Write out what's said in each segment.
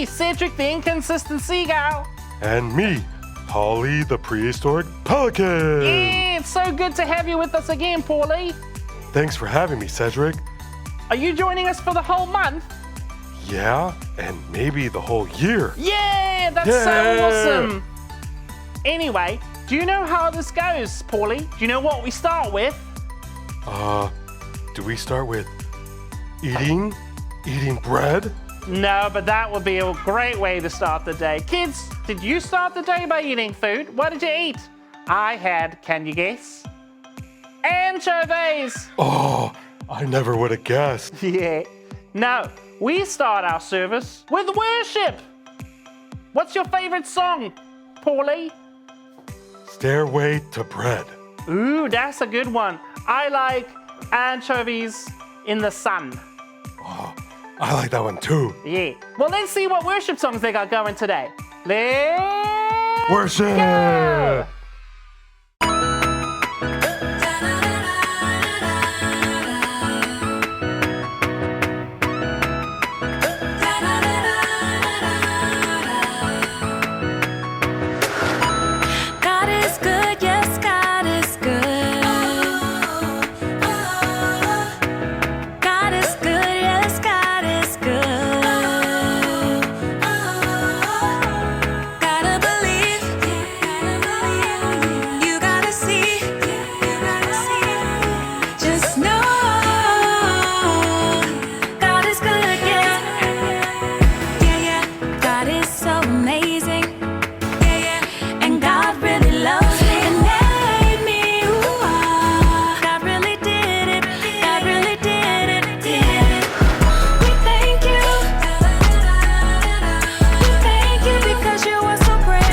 me, Cedric the inconsistent Seagull. And me, Paulie the Prehistoric Pelican. Yeah, it's so good to have you with us again, Paulie. Thanks for having me, Cedric. Are you joining us for the whole month? Yeah, and maybe the whole year. Yeah, that's so awesome. Anyway, do you know how this goes, Paulie? Do you know what we start with? Do we start with eating bread? No, but that would be a great way to start the day. Kids, did you start the day by eating food? What did you eat? I had, can you guess? Anchovies! Oh, I never would have guessed. Yeah. No, we start our service with worship. What's your favorite song, Paulie? Stairway to Bread. Ooh, that's a good one. I like Anchovies in the Sun. Oh, I like that one too. Yeah. Well, let's see what worship songs they got going today. Let's Worship! go! God is good, yes, God is good. God is good, yes, God is good. Gotta believe, you gotta see, just know God is good, yeah. Yeah, yeah, God is so amazing. And God really loves me and made me. Ooh, God really did it. God really did it. We thank you. We thank you because you are so great.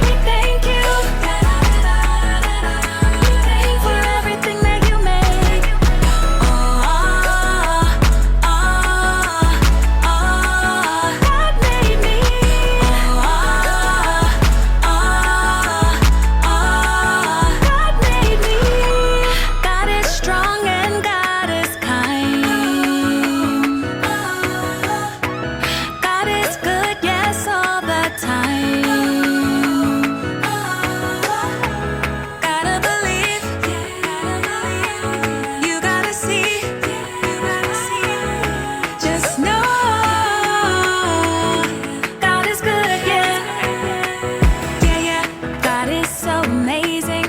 We thank you for everything that you made. God made me. God made me. God is strong and God is kind. God is good, yes, all the time. Gotta believe, you gotta see, just know God is good, yeah. Yeah, yeah, God is so amazing.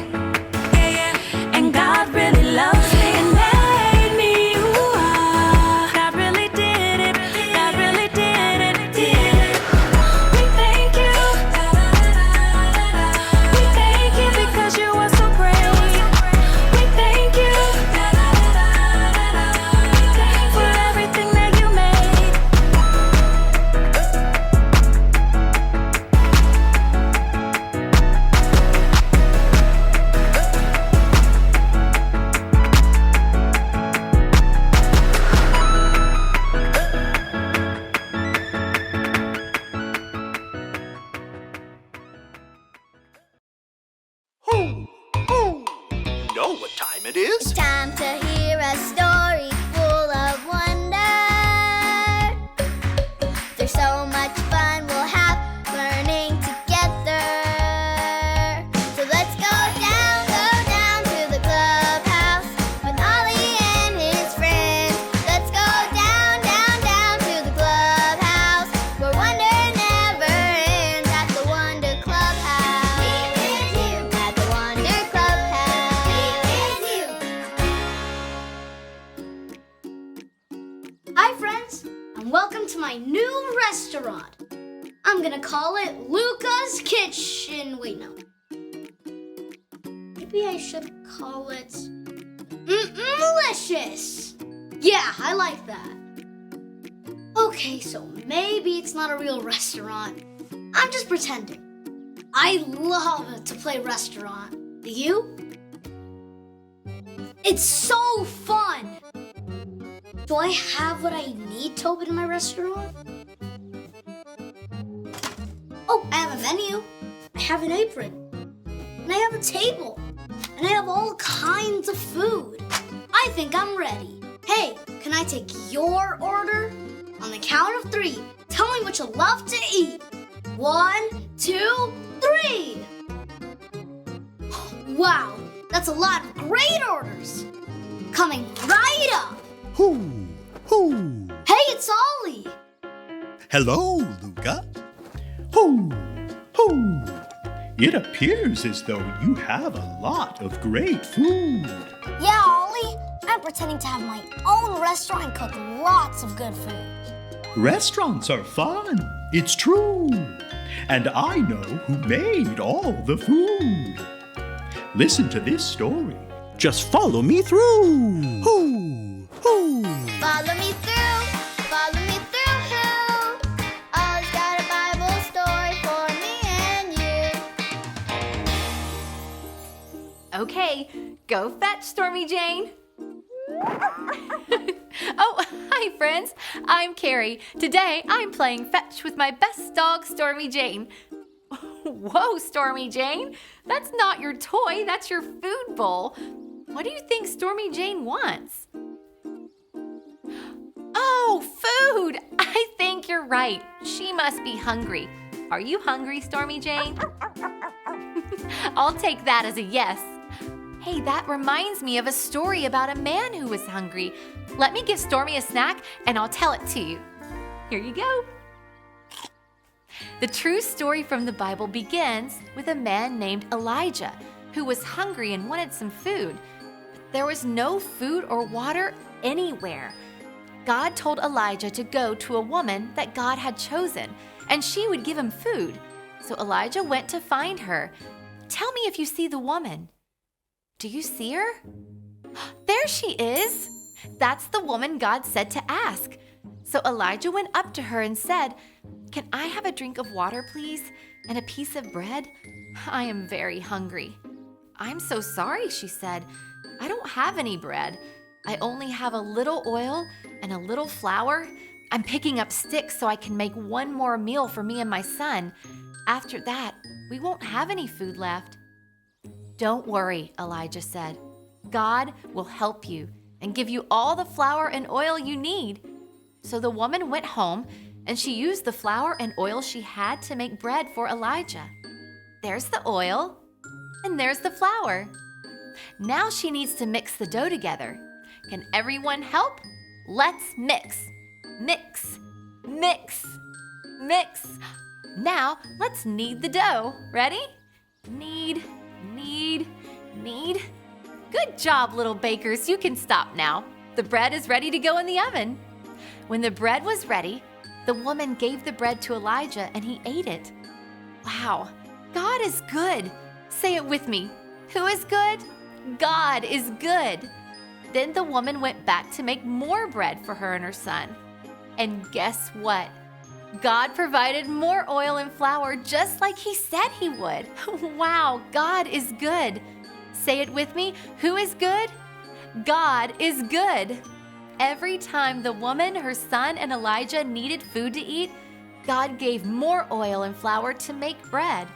Yeah, yeah, and God really loves me and made me. Ooh, God really did it. God really did it. We thank you. We thank you because you are so great. We thank you for everything that you made. You know what time it is. Time to hear a story full of wonder. There's so much fun we'll have learning together. So let's go down to the clubhouse with Ollie and his friends. Let's go down to the clubhouse where wonder never ends at the Wonder Clubhouse. Meet with you at the Wonder Clubhouse. Meet with you. Hi friends, and welcome to my new restaurant. I'm gonna call it Luca's Kitchen. Wait, no. Maybe I should call it Delicious. Yeah, I like that. Okay, so maybe it's not a real restaurant. I'm just pretending. I love to play restaurant. Do you? It's so fun. Do I have what I need to open my restaurant? Oh, I have a menu. I have an apron. And I have a table. And I have all kinds of food. I think I'm ready. Hey, can I take your order? On the count of 3, Tell me what you love to eat. 1, 2, 3. Wow, that's a lot of great orders. Coming right up. Hoo, hoo. Hey, it's Ollie. Hello, Luca. Hoo, hoo. It appears as though you have a lot of great food. Yeah, Ollie. I'm pretending to have my own restaurant and cook lots of good food. Restaurants are fun, it's true. And I know who made all the food. Listen to this story. Just follow me through. Hoo, hoo. Follow me through, follow me through, who? Ollie's got a Bible story for me and you. Okay, go fetch, Stormy Jane. Oh, hi friends. I'm Carrie. Today I'm playing fetch with my best dog, Stormy Jane. Whoa, Stormy Jane. That's not your toy, that's your food bowl. What do you think Stormy Jane wants? Oh, food! I think you're right. She must be hungry. Are you hungry, Stormy Jane? I'll take that as a yes. Hey, that reminds me of a story about a man who was hungry. Let me give Stormy a snack and I'll tell it to you. Here you go. The true story from the Bible begins with a man named Elijah who was hungry and wanted some food. But there was no food or water anywhere. God told Elijah to go to a woman that God had chosen, and she would give him food. So Elijah went to find her. Tell me if you see the woman. Do you see her? There she is. That's the woman God said to ask. So Elijah went up to her and said, "Can I have a drink of water, please, and a piece of bread? I am very hungry." "I'm so sorry," she said. "I don't have any bread. I only have a little oil and a little flour. I'm picking up sticks so I can make one more meal for me and my son. After that, we won't have any food left." "Don't worry," Elijah said. "God will help you and give you all the flour and oil you need." So the woman went home and she used the flour and oil she had to make bread for Elijah. There's the oil and there's the flour. Now she needs to mix the dough together. Can everyone help? Let's mix. Mix, mix, mix. Now let's knead the dough. Ready? Knead, knead, knead. Good job, little bakers. You can stop now. The bread is ready to go in the oven. When the bread was ready, the woman gave the bread to Elijah and he ate it. Wow, God is good. Say it with me. Who is good? God is good. Then the woman went back to make more bread for her and her son. And guess what? God provided more oil and flour just like he said he would. Wow, God is good. Say it with me. Who is good? God is good. Every time the woman, her son, and Elijah needed food to eat, God gave more oil and flour to make bread.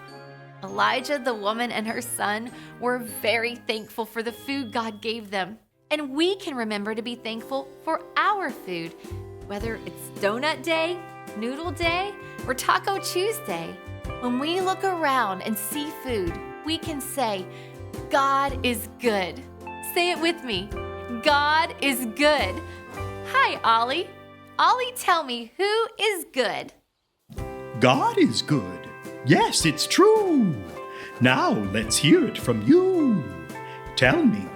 Elijah, the woman, and her son were very thankful for the food God gave them. And we can remember to be thankful for our food, whether it's Donut Day, Noodle Day, or Taco Tuesday. When we look around and see food, we can say, God is good. Say it with me. God is good. Hi, Ollie. Ollie, tell me, who is good? God is good. Yes, it's true. Now let's hear it from you. Tell me,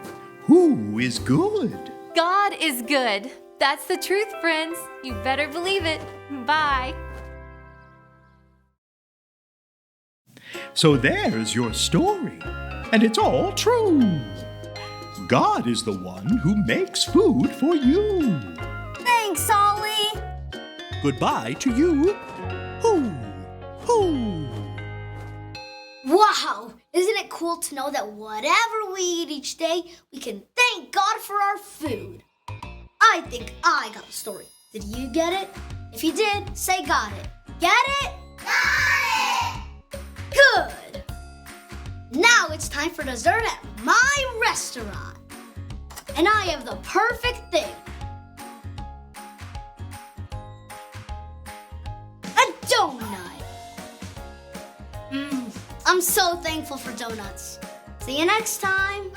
who is good? God is good. That's the truth, friends. You better believe it. Bye. So there's your story, and it's all true. God is the one who makes food for you. Thanks, Ollie. Goodbye to you. Hoo, hoo. Wow, isn't it cool to know that whatever we eat each day, we can thank God for our food? I think I got the story. Did you get it? If you did, say got it. Get it? Got it! Good! Now it's time for dessert at my restaurant. And I have the perfect thing. I'm so thankful for donuts. See you next time.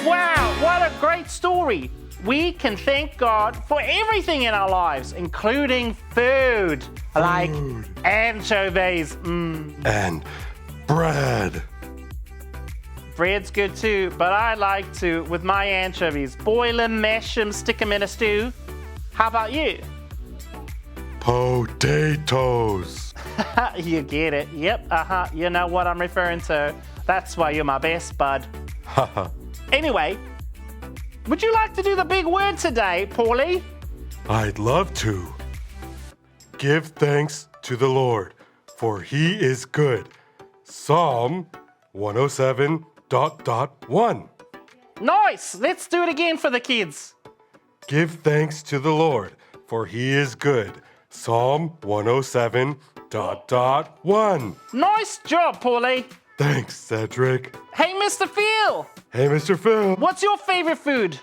Wow, what a great story. We can thank God for everything in our lives, including food, like anchovies. And bread. Bread's good too, but I like to, with my anchovies, boil them, mash them, stick them in a stew. How about you? Potatoes. You get it. Yep, you know what I'm referring to. That's why you're my best bud. Haha. Anyway, would you like to do the big word today, Paulie? I'd love to. Give thanks to the Lord, for he is good. Psalm 107.1. Nice! Let's do it again for the kids. Give thanks to the Lord, for he is good. Psalm 107.1. Nice job, Paulie. Thanks, Cedric. Hey, Mr. Phil, Hey, Mr. Phil. what's your favorite food?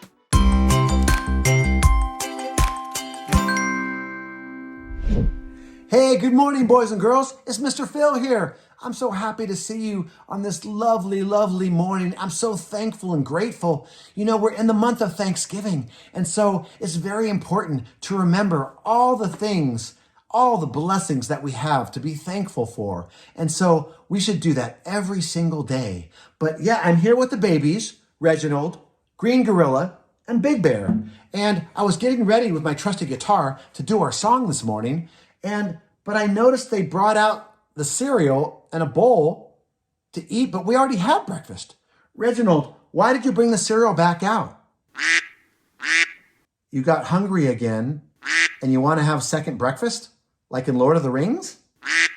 Hey, good morning, boys and girls. It's Mr. Phil here. I'm so happy to see you on this lovely, lovely morning. I'm so thankful and grateful. You know, we're in the month of Thanksgiving, and so it's very important to remember all the things, all the blessings that we have to be thankful for. And so we should do that every single day. But yeah, I'm here with the babies, Reginald, Green Gorilla, and Big Bear. And I was getting ready with my trusty guitar to do our song this morning, but I noticed they brought out the cereal and a bowl to eat, but we already had breakfast. Reginald, why did you bring the cereal back out? You got hungry again, and you want to have second breakfast? Like in Lord of the Rings?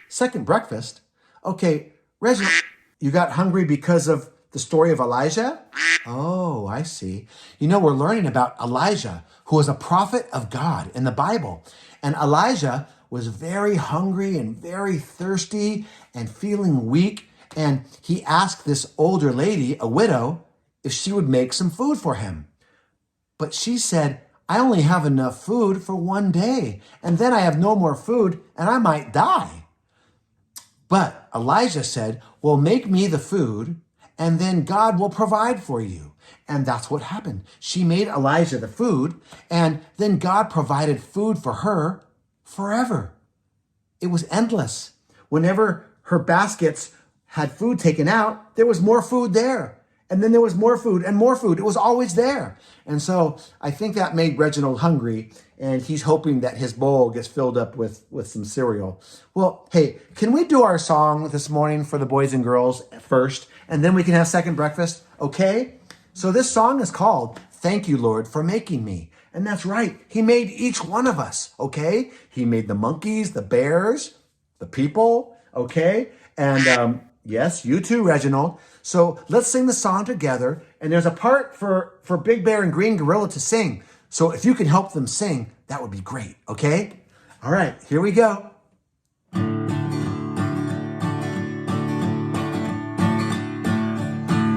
Second breakfast? Okay, Reginald, you got hungry because of the story of Elijah? Oh, I see. You know, we're learning about Elijah, who was a prophet of God in the Bible. And Elijah was very hungry and very thirsty and feeling weak. And he asked this older lady, a widow, if she would make some food for him. But she said, I only have enough food for one day, and then I have no more food and I might die. But Elijah said, well, make me the food and then God will provide for you. And that's what happened. She made Elijah the food, and then God provided food for her forever. It was endless. Whenever her baskets had food taken out, there was more food there. And then there was more food and more food. It was always there. And so I think that made Reginald hungry, and he's hoping that his bowl gets filled up with some cereal. Well, hey, can we do our song this morning for the boys and girls first, and then we can have second breakfast, okay? So this song is called Thank You, Lord, for Making Me. And that's right. He made each one of us, okay? He made the monkeys, the bears, the people, okay? And yes, you too, Reginald. So let's sing the song together. And there's a part for Big Bear and Green Gorilla to sing. So if you can help them sing, that would be great, okay? All right, here we go.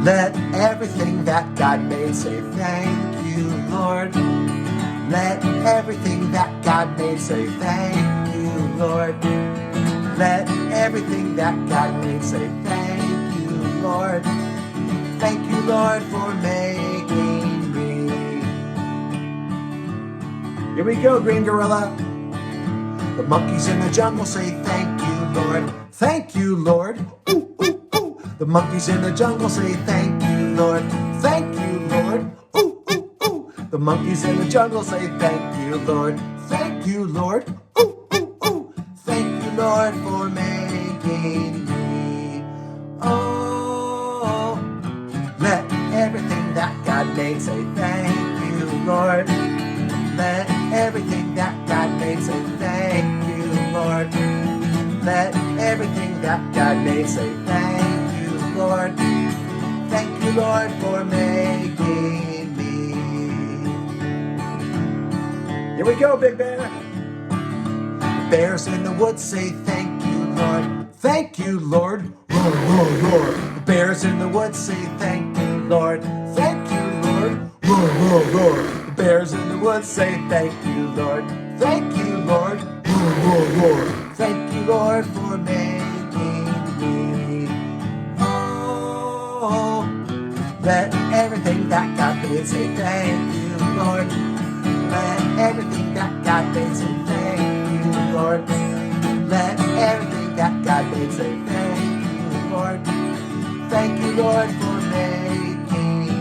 Let everything that God made say thank you, Lord. Let everything that God made say thank you, Lord. Let everything that God made say thank you, Lord. Thank you, Lord, for making me. Here we go, Green Gorilla. The monkeys in the jungle say thank you, Lord. Thank you, Lord. Ooh, ooh, ooh. The monkeys in the jungle say thank you, Lord. Thank you, Lord. Ooh, ooh, ooh. The monkeys in the jungle say thank you, Lord. Thank you, Lord. Ooh, ooh, ooh. Thank you, Lord, for making me. Oh, let everything that God made say thank you, Lord. Let everything that God made say thank you, Lord. Let everything that God made say thank you, Lord. Thank you, Lord, for making me. Here we go, Big Bear. The bears in the woods say thank you, Lord. Thank you, Lord. Roar, roar, roar. The bears in the woods say thank you, Lord. Thank you, Lord. Roar, roar, roar. The bears in the woods say thank you, Lord. Thank you, Lord. Roar, roar, roar. Thank you, Lord, for making me. Oh, let everything that God made say thank you, Lord. Let everything that God made say thank you, Lord. Let everything that God made say thank you, Lord. Thank you, Lord, for making me.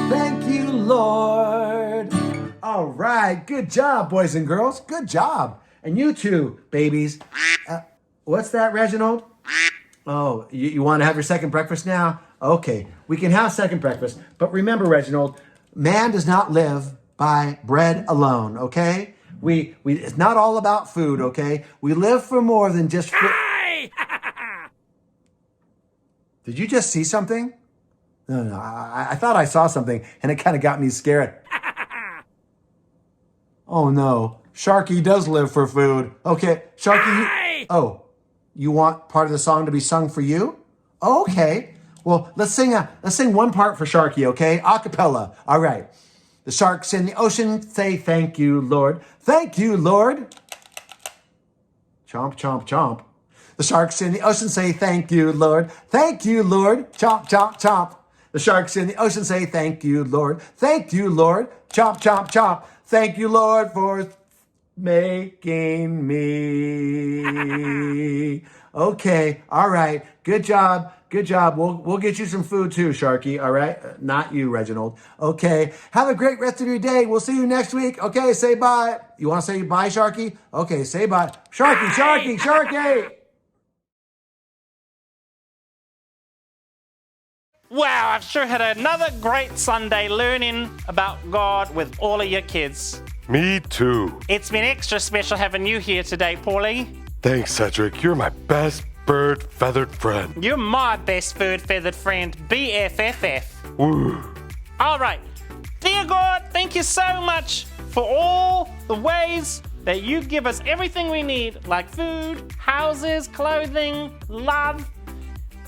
Thank you, Lord. All right, good job, boys and girls. Good job. And you too, babies. What's that, Reginald? Oh, you want to have your second breakfast now? Okay, we can have second breakfast. But remember, Reginald, man does not live by bread alone, okay? It's not all about food, okay? We live for more than just food. Did you just see something? No, I thought I saw something, and it kind of got me scared. Oh no, Sharky does live for food. Okay, Sharky, you want part of the song to be sung for you? Okay, well, let's sing one part for Sharky, okay? A cappella, all right. The sharks in the ocean say thank you, Lord. Thank you, Lord. Chomp, chomp, chomp. The sharks in the ocean say thank you, Lord. Thank you, Lord. Chomp, chomp, chomp. The sharks in the ocean say thank you, Lord. Thank you, Lord. Chomp, chomp, chomp. Thank you, Lord, for making me. Okay, all right. Good job. Good job. We'll get you some food too, Sharky. All right? Not you, Reginald. Okay. Have a great rest of your day. We'll see you next week. Okay, say bye. You want to say bye, Sharky? Okay, say bye. Sharky, Sharky, Sharky! Wow, I've sure had another great Sunday learning about God with all of your kids. Me too. It's been extra special having you here today, Paulie. Thanks, Cedric. You're my best bird feathered friend. You're my best bird feathered friend, BFFF. Woo. All right. Dear God, thank you so much for all the ways that you give us everything we need, like food, houses, clothing, love.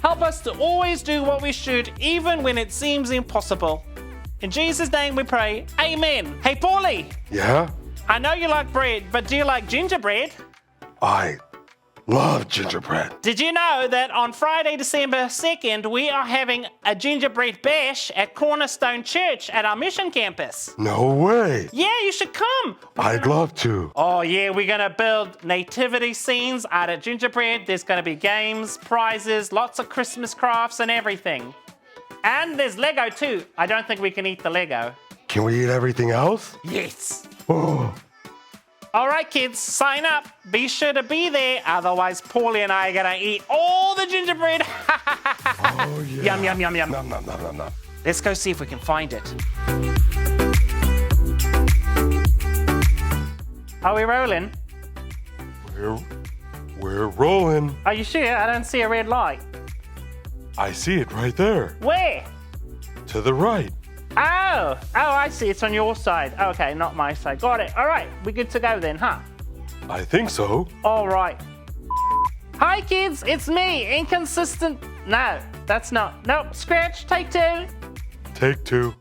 Help us to always do what we should, even when it seems impossible. In Jesus' name we pray, amen. Hey, Paulie. Yeah? I know you like bread, but do you like gingerbread? I love gingerbread. Did you know that on Friday, December 2nd, we are having a gingerbread bash at Cornerstone Church at our mission campus? No way. Yeah, you should come. I'd love to. Oh yeah, we're gonna build nativity scenes out of gingerbread. There's gonna be games, prizes, lots of Christmas crafts and everything. And there's Lego too. I don't think we can eat the Lego. Can we eat everything else? Yes. Oh. All right, kids, sign up. Be sure to be there. Otherwise, Paulie and I are going to eat all the gingerbread. Oh, yeah. Yum, yum, yum, yum. Nom, nom, nom, nom, nom. Let's go see if we can find it. Are we rolling? We're rolling. Are you sure? I don't see a red light. I see it right there. Where? To the right. Oh, I see. It's on your side. Okay, not my side. Got it. All right, we're good to go then, huh? I think so. All right. Hi, kids. It's me, Inconsistent. No, that's not. Nope. Scratch. Take two. Take two.